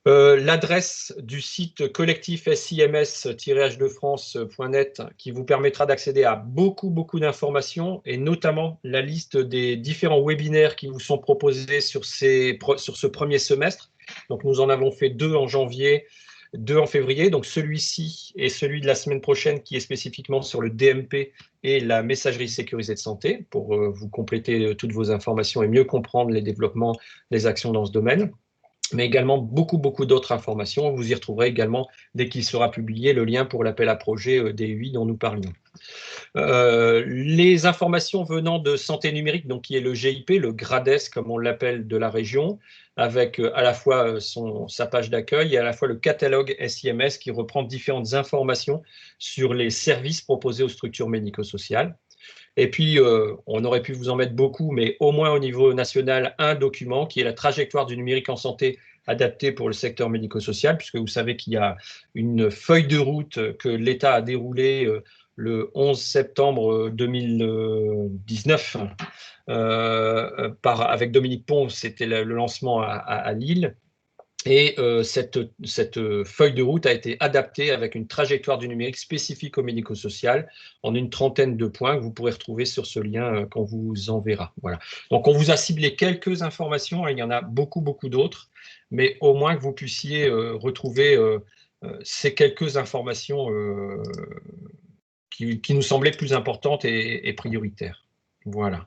S1: L'adresse du site collectif sims-h2france.net qui vous permettra d'accéder à beaucoup d'informations et notamment la liste des différents webinaires qui vous sont proposés sur ce premier semestre. Donc nous en avons fait 2 en janvier, 2 en février, donc celui-ci et celui de la semaine prochaine qui est spécifiquement sur le DMP et la messagerie sécurisée de santé pour vous compléter toutes vos informations et mieux comprendre les développements, les actions dans ce domaine. Mais également beaucoup d'autres informations. Vous y retrouverez également, dès qu'il sera publié, le lien pour l'appel à projet DUI dont nous parlions. Les informations venant de Santé Numérique, donc qui est le GIP, le GRADES comme on l'appelle de la région, avec à la fois sa page d'accueil et à la fois le catalogue SIMS qui reprend différentes informations sur les services proposés aux structures médico-sociales. Et puis, on aurait pu vous en mettre beaucoup, mais au moins au niveau national, un document qui est la trajectoire du numérique en santé adaptée pour le secteur médico-social, puisque vous savez qu'il y a une feuille de route que l'État a déroulée le 11 septembre 2019 avec Dominique Pons, c'était le lancement à Lille. Et cette feuille de route a été adaptée avec une trajectoire du numérique spécifique au médico-social en une trentaine de points que vous pourrez retrouver sur ce lien qu'on vous enverra. Voilà. Donc, on vous a ciblé quelques informations, il y en a beaucoup d'autres, mais au moins que vous puissiez retrouver ces quelques informations qui nous semblaient plus importantes et prioritaires. Voilà.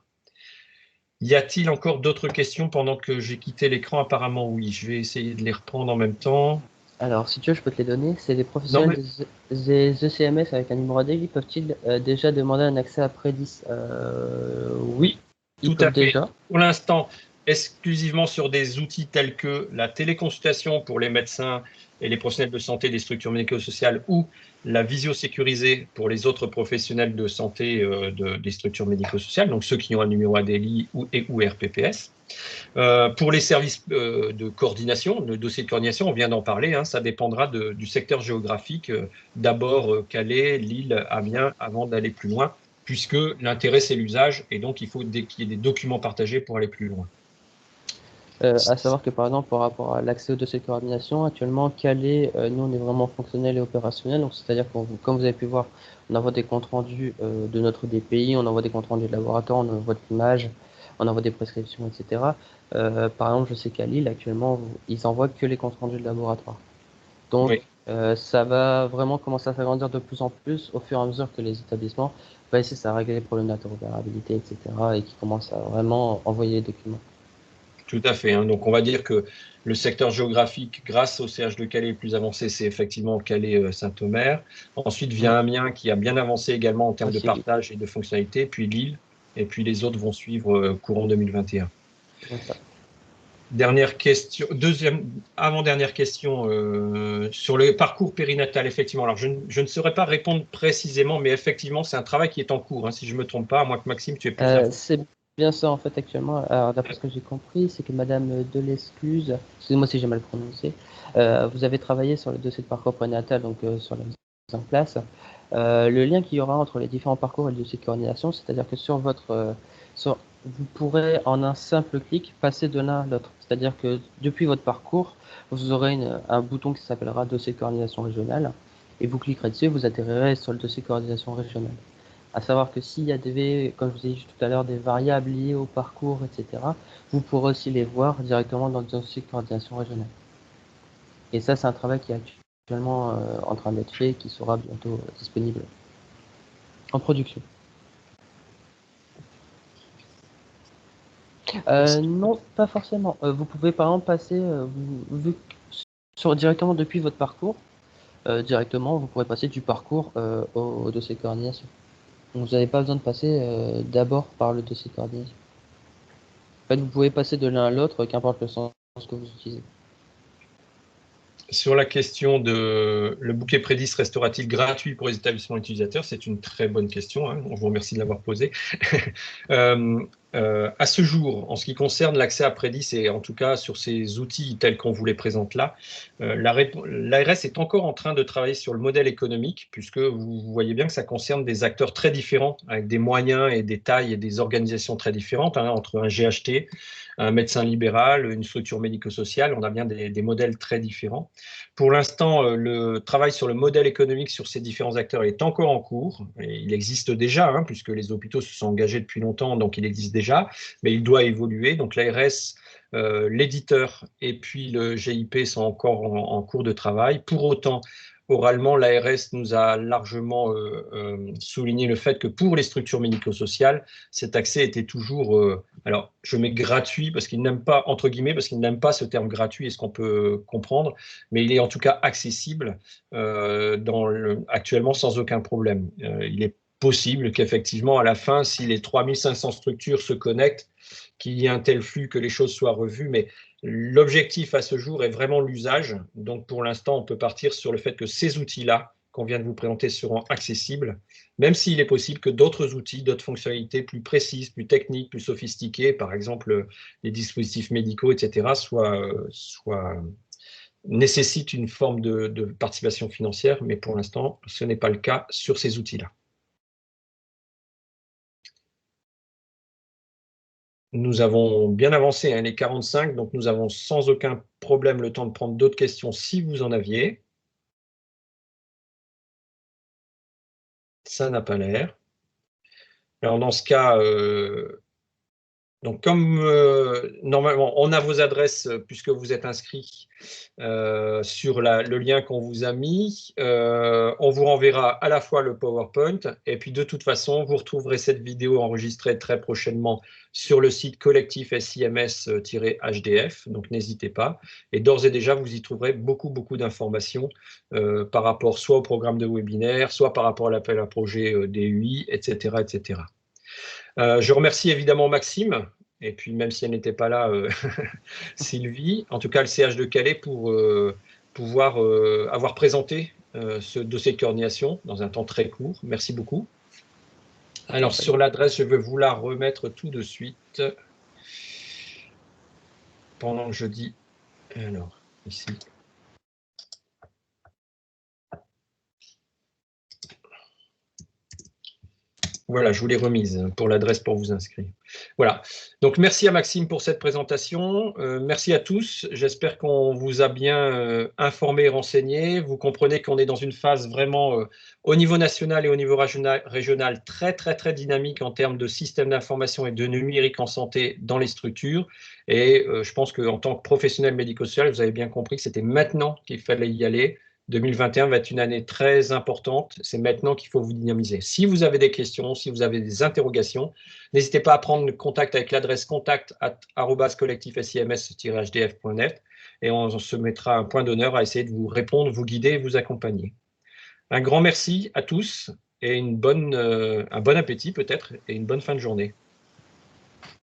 S1: Y a-t-il encore d'autres questions pendant que j'ai quitté l'écran? Apparemment, oui. Je vais essayer de les reprendre en même temps.
S2: Alors, si tu veux, je peux te les donner. C'est les
S1: Non,
S2: professionnels
S1: mais
S2: des ECMS avec un numéro daily peuvent-ils déjà demander un accès à Prédis? Oui, ils
S1: tout à
S2: peuvent
S1: fait.
S2: déjà.
S1: Pour l'instant, exclusivement sur des outils tels que la téléconsultation pour les médecins et les professionnels de santé des structures médico-sociales ou la visio sécurisée pour les autres professionnels de santé des structures médico-sociales, donc ceux qui ont un numéro ADLI ou RPPS. Pour les services de coordination, le dossier de coordination, on vient d'en parler, hein, ça dépendra du secteur géographique. D'abord Calais, Lille, Amiens, avant d'aller plus loin, puisque l'intérêt, c'est l'usage, et donc il faut qu'il y ait des documents partagés pour aller plus loin.
S2: À savoir que par exemple, par rapport à l'accès au dossier de coordination, actuellement, Calais, nous, on est vraiment fonctionnel et opérationnel. Donc, c'est-à-dire que, comme vous avez pu voir, on envoie des comptes rendus de notre DPI, on envoie des comptes rendus de laboratoire, on envoie de l'image, on envoie des prescriptions, etc. Par exemple, je sais qu'à Lille, actuellement, ils envoient que les comptes rendus de laboratoire. Donc,
S1: Oui,
S2: ça va vraiment commencer à s'agrandir de plus en plus au fur et à mesure que les établissements vont essayer à régler les problèmes d'interopérabilité, etc. et qui commencent à vraiment envoyer les documents.
S1: tout à fait, hein. Donc on va dire que le secteur géographique, grâce au CH de Calais le plus avancé, c'est effectivement Calais-Saint-Omer. Ensuite vient Amiens qui a bien avancé également en termes de
S2: Aussi, oui.
S1: partage et de fonctionnalité, puis Lille, et puis les autres vont suivre courant 2021.
S2: C'est ça.
S1: Dernière question, avant-dernière question sur le parcours périnatal, effectivement. Alors, je ne saurais pas répondre précisément, mais effectivement, c'est un travail qui est en cours, hein, si je ne me trompe pas, à moins que Maxime, tu aies plus d'infos.
S2: C'est bien ça en fait actuellement. Alors d'après ce que j'ai compris, c'est que Madame Delescluze, excusez-moi si j'ai mal prononcé, vous avez travaillé sur le dossier de parcours prénatal, donc sur la mise en place. Le lien qu'il y aura entre les différents parcours et le dossier de coordination, c'est-à-dire que vous pourrez en un simple clic passer de l'un à l'autre. C'est-à-dire que depuis votre parcours, vous aurez un bouton qui s'appellera dossier de coordination régionale et vous cliquerez dessus et vous atterrirez sur le dossier de coordination régionale. À savoir que s'il y a comme je vous ai dit tout à l'heure, des variables liées au parcours, etc., vous pourrez aussi les voir directement dans le dossier de coordination régionale. Et ça, c'est un travail qui est actuellement en train d'être fait et qui sera bientôt disponible en production. Non, pas forcément. Vous pouvez par exemple passer, directement depuis votre parcours, directement, vous pourrez passer du parcours au dossier de coordination. Donc, vous n'avez pas besoin de passer d'abord par le dossier de coordination. En fait, vous pouvez passer de l'un à l'autre, qu'importe le sens que vous utilisez.
S1: Sur la question de le bouquet Prédis restera-t-il gratuit pour les établissements utilisateurs? C'est une très bonne question, hein. Je vous remercie de l'avoir posée. À ce jour, en ce qui concerne l'accès à Prédis et en tout cas sur ces outils tels qu'on vous les présente là, l'ARS est encore en train de travailler sur le modèle économique puisque vous voyez bien que ça concerne des acteurs très différents avec des moyens et des tailles et des organisations très différentes, hein, entre un GHT, un médecin libéral, une structure médico-sociale, on a bien des modèles très différents. Pour l'instant, le travail sur le modèle économique sur ces différents acteurs est encore en cours. Et il existe déjà, hein, puisque les hôpitaux se sont engagés depuis longtemps, donc il existe déjà, mais il doit évoluer. Donc l'ARS, l'éditeur et puis le GIP sont encore en cours de travail. Pour autant, oralement, l'ARS nous a largement souligné le fait que pour les structures médico-sociales, cet accès était toujours, alors je mets gratuit parce qu'ils n'aiment pas, entre guillemets, parce qu'ils n'aiment pas ce terme gratuit et ce qu'on peut comprendre, mais il est en tout cas accessible actuellement sans aucun problème. Il est possible qu'effectivement, à la fin, si les 3500 structures se connectent, qu'il y ait un tel flux que les choses soient revues, mais l'objectif à ce jour est vraiment l'usage. Donc pour l'instant, on peut partir sur le fait que ces outils-là qu'on vient de vous présenter seront accessibles, même s'il est possible que d'autres outils, d'autres fonctionnalités plus précises, plus techniques, plus sophistiquées, par exemple les dispositifs médicaux, etc., nécessitent une forme de participation financière, mais pour l'instant, ce n'est pas le cas sur ces outils-là. Nous avons bien avancé, hein, les 45, donc nous avons sans aucun problème le temps de prendre d'autres questions si vous en aviez. Ça n'a pas l'air. Alors dans ce cas, Donc, comme normalement, on a vos adresses puisque vous êtes inscrits sur le lien qu'on vous a mis. On vous renverra à la fois le PowerPoint et puis de toute façon, vous retrouverez cette vidéo enregistrée très prochainement sur le site collectif SIMS-HDF, donc n'hésitez pas. Et d'ores et déjà, vous y trouverez beaucoup d'informations par rapport soit au programme de webinaire, soit par rapport à l'appel à projet DUI, etc., etc. Je remercie évidemment Maxime, et puis même si elle n'était pas là, Sylvie, en tout cas le CH de Calais, pour pouvoir avoir présenté ce dossier de coordination dans un temps très court. Merci beaucoup. Alors sur l'adresse, je vais vous la remettre tout de suite, pendant que je dis, alors ici. Voilà, je vous l'ai remise pour l'adresse pour vous inscrire. Voilà, donc merci à Maxime pour cette présentation. Merci à tous. J'espère qu'on vous a bien informé et renseigné. Vous comprenez qu'on est dans une phase vraiment au niveau national et au niveau régional très dynamique en termes de système d'information et de numérique en santé dans les structures. Et je pense qu'en tant que professionnel médico-social, vous avez bien compris que c'était maintenant qu'il fallait y aller. 2021 va être une année très importante. C'est maintenant qu'il faut vous dynamiser. Si vous avez des questions, si vous avez des interrogations, n'hésitez pas à prendre contact avec l'adresse contact@collectifsims-hdf.net et on se mettra un point d'honneur à essayer de vous répondre, vous guider et vous accompagner. Un grand merci à tous et un bon appétit peut-être et une bonne fin de journée.